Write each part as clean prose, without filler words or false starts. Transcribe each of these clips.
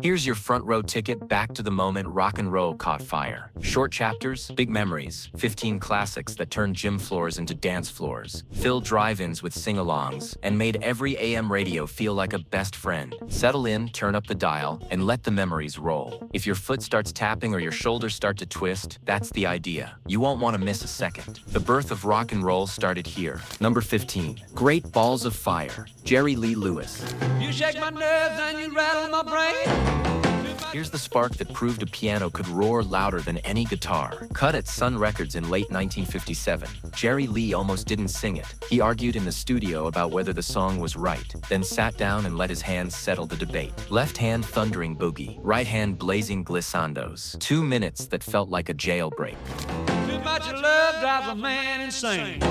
Here's your front row ticket back to the moment rock and roll caught fire. Short chapters, big memories, 15 classics that turned gym floors into dance floors, filled drive-ins with sing-alongs, and made every AM radio feel like a best friend. Settle in, turn up the dial, and let the memories roll. If your foot starts tapping or your shoulders start to twist, that's the idea. You won't want to miss a second. The birth of rock and roll started here. Number 15. Great Balls of Fire, Jerry Lee Lewis. You shake my nerves and you rattle my brain. Here's the spark that proved a piano could roar louder than any guitar. Cut at Sun Records in late 1957, Jerry Lee almost didn't sing it. He argued in the studio about whether the song was right, then sat down and let his hands settle the debate. Left hand thundering boogie, right hand blazing glissandos. 2 minutes that felt like a jailbreak. Too much love drives a man insane.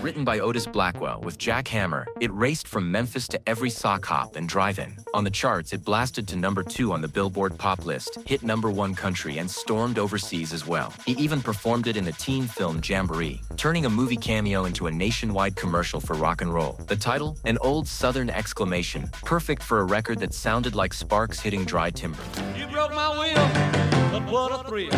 Written by Otis Blackwell with Jack Hammer, it raced from Memphis to every sock hop and drive-in. On the charts, it blasted to number 2 on the Billboard pop list, hit number 1 country, and stormed overseas as well. He even performed it in the teen film Jamboree, turning a movie cameo into a nationwide commercial for rock and roll. The title? An old Southern exclamation, perfect for a record that sounded like sparks hitting dry timber. You broke my will, but what a thrill.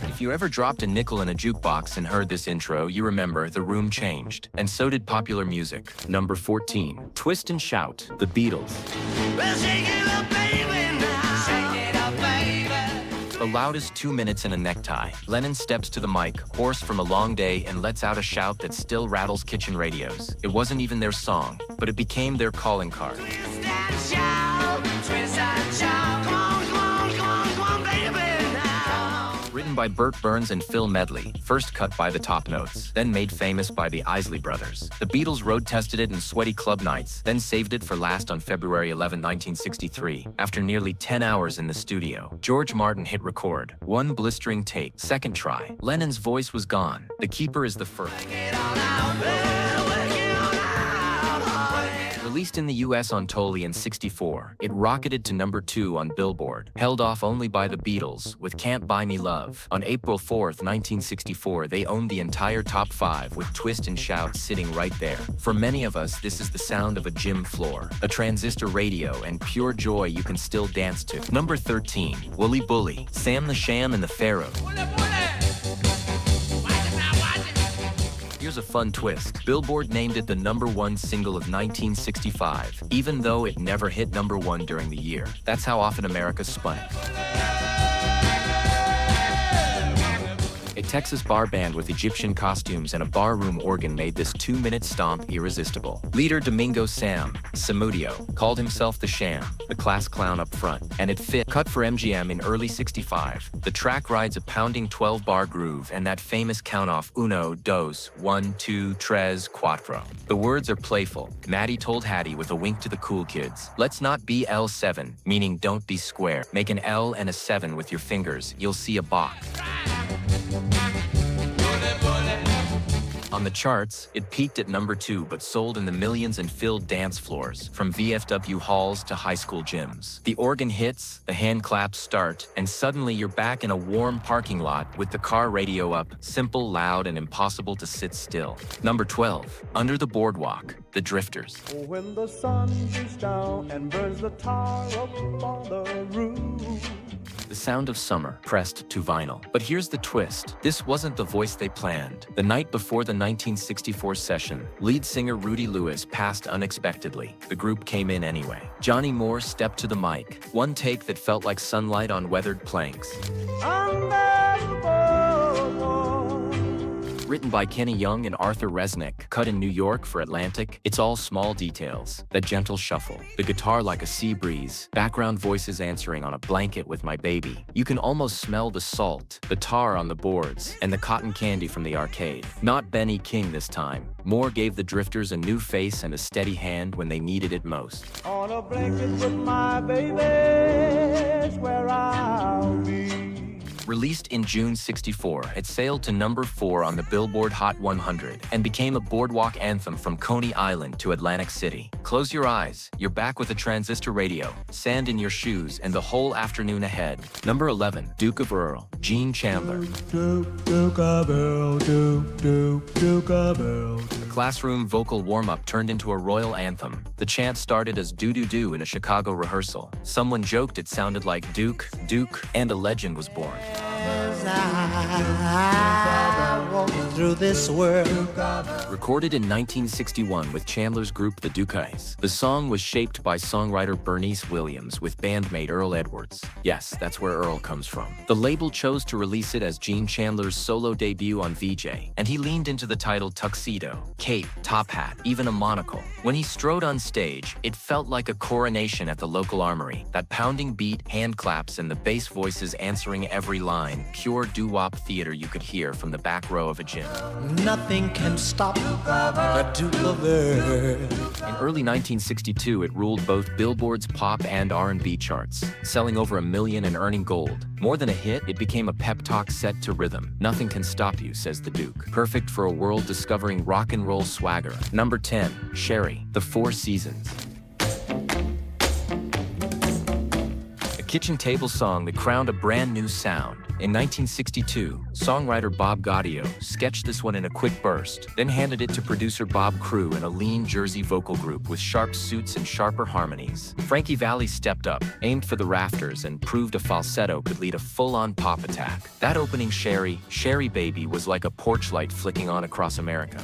If you ever dropped a nickel in a jukebox and heard this intro, you remember the room changed. And so did popular music. Number 14. Twist and Shout, The Beatles. Well, shake it up, baby, now. Shake it up, baby. The loudest 2 minutes in a necktie. Lennon steps to the mic, hoarse from a long day, and lets out a shout that still rattles kitchen radios. It wasn't even their song, but it became their calling card. Twist and shout, twist and shout. Come on, come on, come on, come on, baby, now. Written by Burt Burns and Phil Medley, first cut by the Top Notes, then made famous by the Isley Brothers. The Beatles road-tested it in sweaty club nights, then saved it for last on February 11, 1963. After nearly 10 hours in the studio, George Martin hit record. One blistering take, second try. Lennon's voice was gone. The keeper is the first. Get on out, well, work it on out, honey. Released in the US on Tolly in '64, it rocketed to number 2 on Billboard, held off only by the Beatles with Can't Buy Me Love. On April 4th, 1964, they owned the entire top 5 with Twist and Shout sitting right there. For many of us, this is the sound of a gym floor, a transistor radio, and pure joy you can still dance to. Number 13, Wooly Bully, Sam the Sham and the Pharaoh. Here's a fun twist. Billboard named it the number 1 single of 1965, even though it never hit number 1 during the year. That's how often America spun it. A Texas bar band with Egyptian costumes and a barroom organ made this 2-minute stomp irresistible. Leader Domingo Sam Samudio called himself the Sham, the class clown up front, and it fit. Cut for MGM in early '65. The track rides a pounding 12-bar groove and that famous count-off uno, dos, 1, 2, tres, cuatro. The words are playful. Maddie told Hattie with a wink to the cool kids, "Let's not be L7, meaning don't be square. Make an L and a 7 with your fingers. You'll see a box." On the charts, it peaked at number 2 but sold in the millions and filled dance floors, from VFW halls to high school gyms. The organ hits, the hand claps start, and suddenly you're back in a warm parking lot with the car radio up, simple, loud, and impossible to sit still. Number 12, Under the Boardwalk, The Drifters. When the sun beats down and burns the tar up on the roof. The sound of summer pressed to vinyl. But here's the twist. This wasn't the voice they planned. The night before the 1964 session, lead singer Rudy Lewis passed unexpectedly. The group came in anyway. Johnny Moore stepped to the mic. One take that felt like sunlight on weathered planks. Written by Kenny Young and Arthur Resnick, cut in New York for Atlantic, it's all small details. That gentle shuffle, the guitar like a sea breeze, background voices answering on a blanket with my baby. You can almost smell the salt, the tar on the boards, and the cotton candy from the arcade. Not Benny King this time. Moore gave the Drifters a new face and a steady hand when they needed it most. On a blanket with my baby is where I'll be. Released in June '64, it sailed to number 4 on the Billboard Hot 100 and became a boardwalk anthem from Coney Island to Atlantic City. Close your eyes, you're back with a transistor radio, sand in your shoes, and the whole afternoon ahead. Number 11, Duke of Earl, Gene Chandler. Duke of Earl, Duke of Earl. The classroom vocal warm-up turned into a royal anthem. The chant started as do-do-do in a Chicago rehearsal. Someone joked it sounded like Duke, and a legend was born. I walk through this world. Recorded in 1961 with Chandler's group The Dukes, the song was shaped by songwriter Bernice Williams with bandmate Earl Edwards. Yes, that's where Earl comes from. The label chose to release it as Gene Chandler's solo debut on VJ, and he leaned into the title tuxedo, cape, top hat, even a monocle. When he strode on stage, it felt like a coronation at the local armory. That pounding beat, hand claps, and the bass voices answering every line, pure doo-wop theater you could hear from the back row of a gym. Nothing can stop the Duke of Earl. In early 1962, it ruled both Billboard's pop and R&B charts, selling over 1 million and earning gold. More than a hit, it became a pep talk set to rhythm. Nothing can stop you, says the Duke. Perfect for a world discovering rock and roll swagger. Number 10, Sherry, The Four Seasons. A kitchen table song that crowned a brand new sound. In 1962, songwriter Bob Gaudio sketched this one in a quick burst, then handed it to producer Bob Crew in a lean Jersey vocal group with sharp suits and sharper harmonies. Frankie Valli stepped up, aimed for the rafters, and proved a falsetto could lead a full-on pop attack. That opening Sherry, Sherry Baby was like a porch light flicking on across America.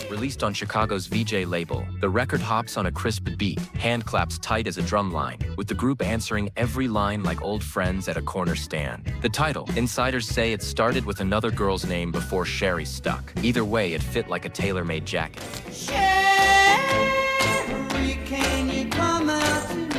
Released on Chicago's VJ label, the record hops on a crisp beat, hand claps tight as a drum line, with the group answering every line like old friends at a corner stand. The title, insiders say it started with another girl's name before Sherry stuck. Either way, it fit like a tailor-made jacket. Sherry, can you come out tonight?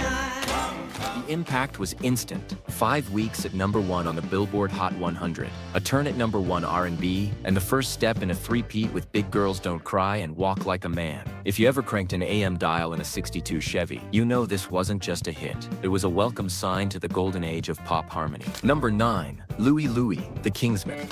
The impact was instant. 5 weeks at number 1 on the Billboard Hot 100, a turn at number 1 R&B, and the first step in a three-peat with Big Girls Don't Cry and Walk Like a Man. If you ever cranked an AM dial in a '62 Chevy, you know this wasn't just a hit. It was a welcome sign to the golden age of pop harmony. Number 9, Louie Louie, The Kingsmen.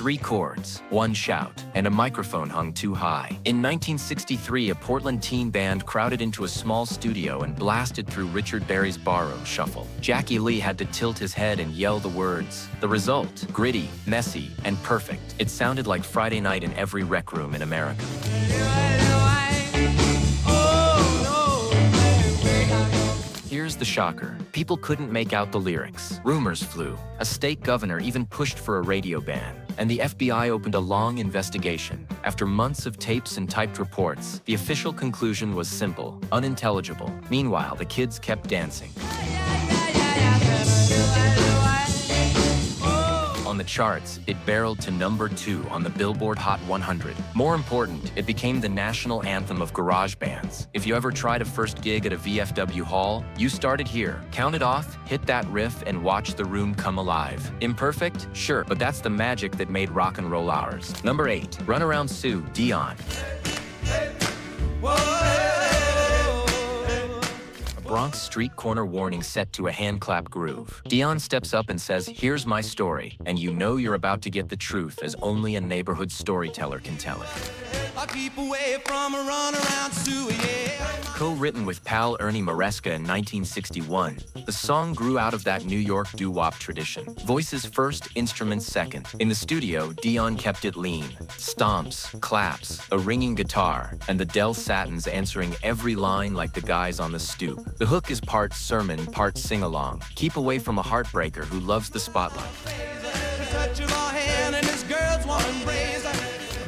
3 chords, 1 shout, and a microphone hung too high. In 1963, a Portland teen band crowded into a small studio and blasted through Richard Berry's Barroom Shuffle. Jackie Lee had to tilt his head and yell the words. The result, gritty, messy, and perfect. It sounded like Friday night in every rec room in America. Here's the shocker. People couldn't make out the lyrics. Rumors flew. A state governor even pushed for a radio ban. And the FBI opened a long investigation. After months of tapes and typed reports, the official conclusion was simple, unintelligible. Meanwhile, the kids kept dancing. On the charts, it barreled to number 2 on the Billboard Hot 100. More important, it became the national anthem of garage bands. If you ever tried a first gig at a VFW hall, you started here. Count it off, hit that riff, and watch the room come alive. Imperfect? Sure, but that's the magic that made rock and roll ours. Number 8, Runaround Sue, Dion. Bronx street corner warning set to a hand clap groove. Dion steps up and says, "Here's my story," and you know you're about to get the truth as only a neighborhood storyteller can tell it. I keep away from a runaround Sue, yeah. Co-written with pal Ernie Maresca in 1961, the song grew out of that New York doo-wop tradition. Voices first, instruments second. In the studio, Dion kept it lean. Stomps, claps, a ringing guitar, and the Dell Satins answering every line like the guys on the stoop. The hook is part sermon, part sing-along. Keep away from a heartbreaker who loves the spotlight.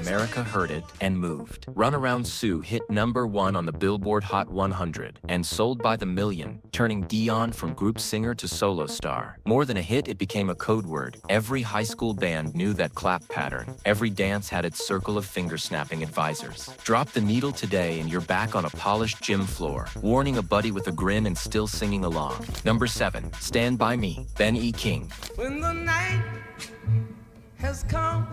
America heard it and moved. Runaround Sue hit number 1 on the Billboard Hot 100 and sold by the million, turning Dion from group singer to solo star. More than a hit, it became a code word. Every high school band knew that clap pattern. Every dance had its circle of finger-snapping advisors. Drop the needle today and you're back on a polished gym floor, warning a buddy with a grin and still singing along. Number 7, Stand By Me, Ben E. King. When the night has come.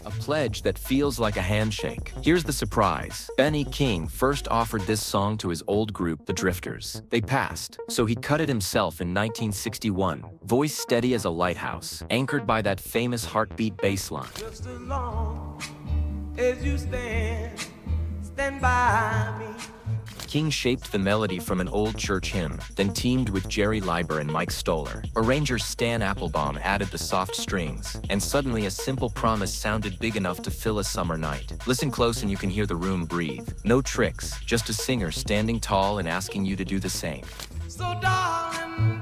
A pledge that feels like a handshake. Here's the surprise. Benny King first offered this song to his old group, the Drifters. They passed, so he cut it himself in 1961. Voice steady as a lighthouse, anchored by that famous heartbeat bass line. Just as long as you stand by me. King shaped the melody from an old church hymn, then teamed with Jerry Leiber and Mike Stoller. Arranger Stan Applebaum added the soft strings, and suddenly a simple promise sounded big enough to fill a summer night. Listen close and you can hear the room breathe. No tricks, just a singer standing tall and asking you to do the same. So darling,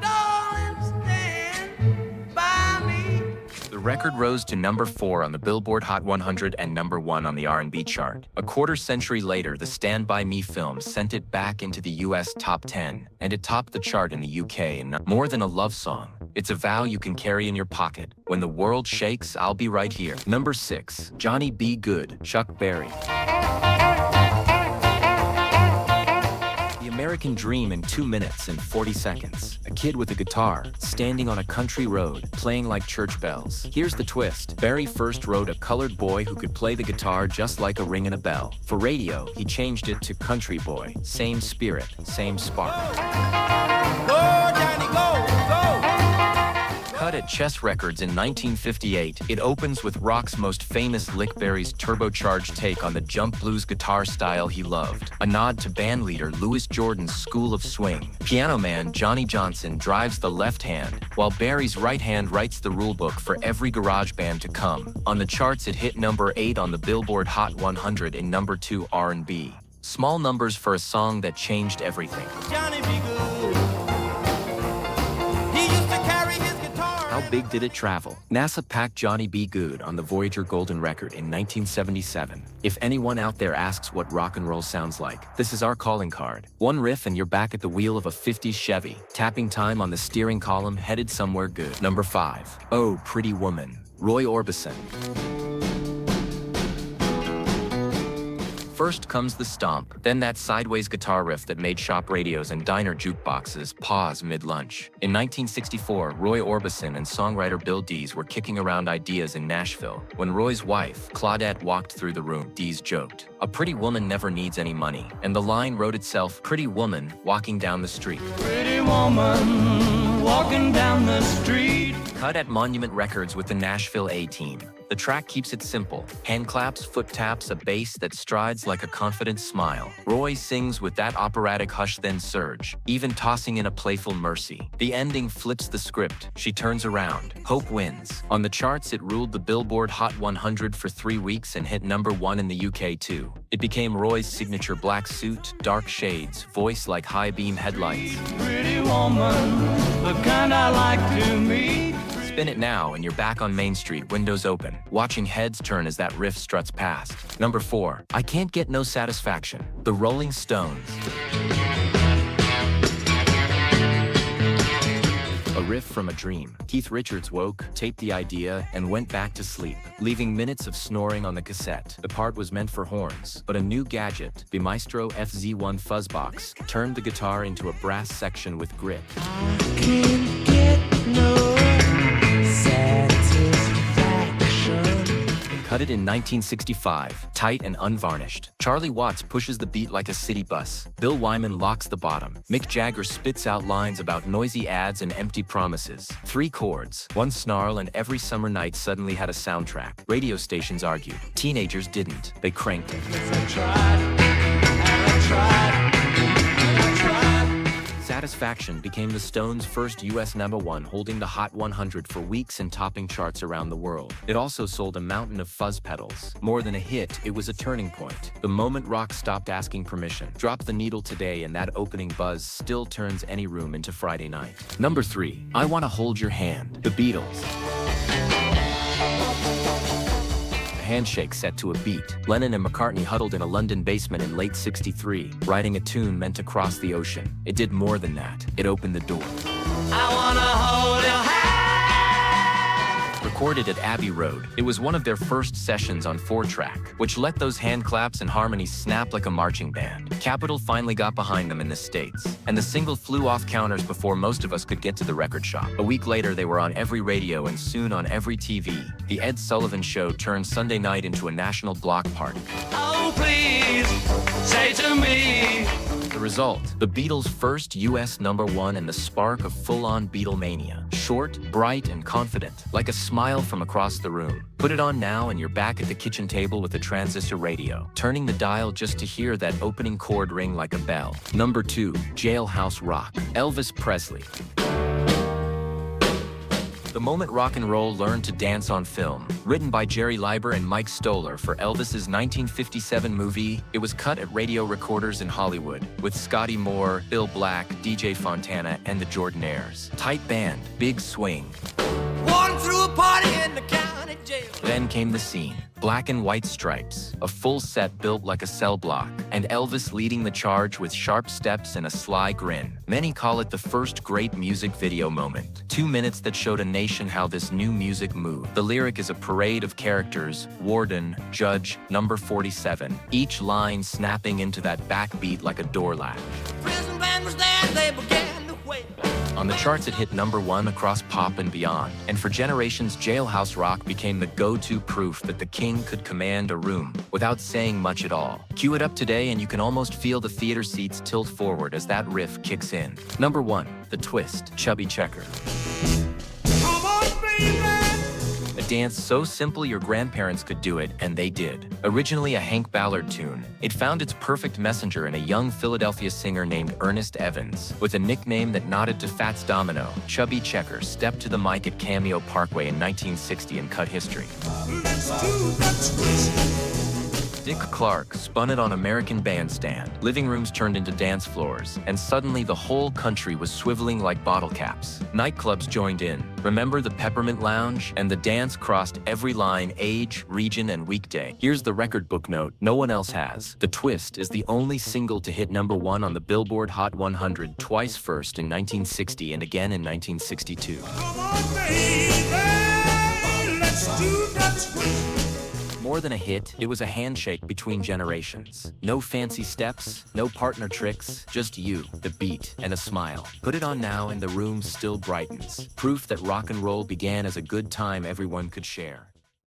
stand by me. The record rose to number 4 on the Billboard Hot 100 and number 1 on the R&B chart. A quarter century later, the Stand By Me film sent it back into the US top 10, and it topped the chart in the UK. And more than a love song, it's a vow you can carry in your pocket. When the world shakes, I'll be right here. Number 6, Johnny B. Goode, Chuck Berry. American Dream in 2 minutes and 40 seconds. A kid with a guitar, standing on a country road, playing like church bells. Here's the twist. Barry first wrote a colored boy who could play the guitar just like a ring and a bell. For radio, he changed it to Country Boy. Same spirit, same spark. Go, Johnny, go, go. Cut at Chess Records in 1958, it opens with rock's most famous lick, Barry's turbocharged take on the jump blues guitar style he loved. A nod to bandleader Louis Jordan's School of Swing. Piano man Johnny Johnson drives the left hand, while Barry's right hand writes the rulebook for every garage band to come. On the charts, it hit number 8 on the Billboard Hot 100 and number 2 R&B. Small numbers for a song that changed everything. Johnny be good. He used to carry his guitar. How big did it travel? NASA packed Johnny B. Goode on the Voyager Golden Record in 1977. If anyone out there asks what rock and roll sounds like, this is our calling card. One riff and you're back at the wheel of a 50s Chevy, tapping time on the steering column, headed somewhere good. Number 5, Oh Pretty Woman, Roy Orbison. First comes the stomp, then that sideways guitar riff that made shop radios and diner jukeboxes pause mid-lunch. In 1964, Roy Orbison and songwriter Bill Dees were kicking around ideas in Nashville. When Roy's wife, Claudette, walked through the room, Dees joked, "A pretty woman never needs any money." And the line wrote itself, pretty woman walking down the street. Pretty woman walking down the street. Cut at Monument Records with the Nashville A-Team. The track keeps it simple. Hand claps, foot taps, a bass that strides like a confident smile. Roy sings with that operatic hush then surge, even tossing in a playful mercy. The ending flips the script. She turns around. Hope wins. On the charts, it ruled the Billboard Hot 100 for 3 weeks and hit number 1 in the UK too. It became Roy's signature black suit, dark shades, voice like high beam headlights. Pretty woman, the kind I like to meet. Spin it now and you're back on Main Street, windows open, watching heads turn as that riff struts past. Number 4, I Can't Get No Satisfaction, The Rolling Stones. A riff from a dream. Keith Richards woke, taped the idea, and went back to sleep, leaving minutes of snoring on the cassette. The part was meant for horns, but a new gadget, the Maestro FZ1 Fuzzbox, turned the guitar into a brass section with grit. Can't get no satisfaction. Cut it in 1965, tight and unvarnished. Charlie Watts pushes the beat like a city bus. Bill Wyman locks the bottom. Mick Jagger spits out lines about noisy ads and empty promises. 3 chords, 1 snarl, and every summer night suddenly had a soundtrack. Radio stations argued. Teenagers didn't. They cranked it. I tried. Satisfaction became the Stones' first US number 1, holding the Hot 100 for weeks and topping charts around the world. It also sold a mountain of fuzz pedals. More than a hit, it was a turning point. The moment rock stopped asking permission. Drop the needle today and that opening buzz still turns any room into Friday night. Number 3, I Wanna Hold Your Hand, The Beatles. Handshake set to a beat. Lennon and McCartney huddled in a London basement in late '63, writing a tune meant to cross the ocean. It did more than that. It opened the door. I wanna hold your hand. Recorded at Abbey Road, it was one of their first sessions on 4-track, which let those hand claps and harmonies snap like a marching band. Capitol finally got behind them in the States, and the single flew off counters before most of us could get to the record shop. A week later, they were on every radio and soon on every TV. The Ed Sullivan Show turned Sunday night into a national block party. Oh, please, say to me. The result, the Beatles' first US #1 and the spark of full-on Beatlemania. Short, bright, and confident, like a smile from across the room. Put it on now and you're back at the kitchen table with a transistor radio, turning the dial just to hear that opening chord ring like a bell. Number 2, Jailhouse Rock, Elvis Presley. The moment rock and roll learned to dance on film. Written by Jerry Leiber and Mike Stoller for Elvis's 1957 movie, it was cut at radio recorders in Hollywood, with Scotty Moore, Bill Black, DJ Fontana, and the Jordanaires. Tight band, big swing. Walking through a party in the county jail. Then came the scene. Black and white stripes, a full set built like a cell block, and Elvis leading the charge with sharp steps and a sly grin. Many call it the first great music video moment. 2 minutes that showed a nation how this new music moved. The lyric is a parade of characters: warden, judge, number 47, each line snapping into that backbeat like a door latch. Prison band was there, they began to wail. On the charts, it hit #1 across pop and beyond, and for generations, Jailhouse Rock became the go-to proof that the king could command a room without saying much at all. Cue it up today and you can almost feel the theater seats tilt forward as that riff kicks in. Number 1, The Twist, Chubby Checker. Come on, baby. A dance so simple your grandparents could do it, and they did. Originally a Hank Ballard tune, it found its perfect messenger in a young Philadelphia singer named Ernest Evans. With a nickname that nodded to Fats Domino, Chubby Checker stepped to the mic at Cameo Parkway in 1960 and cut history. Let's do the twist. Dick Clark spun it on American Bandstand. Living rooms turned into dance floors, and suddenly the whole country was swiveling like bottle caps. Nightclubs joined in. Remember the Peppermint Lounge? And the dance crossed every line, age, region, and weekday. Here's the record book note no one else has. The Twist is the only single to hit #1 on the Billboard Hot 100, twice first in 1960 and again in 1962. Come on, baby. Let's do the twist. More than a hit, it was a handshake between generations. No fancy steps, no partner tricks, just you, the beat, and a smile. Put it on now and the room still brightens. Proof that rock and roll began as a good time everyone could share.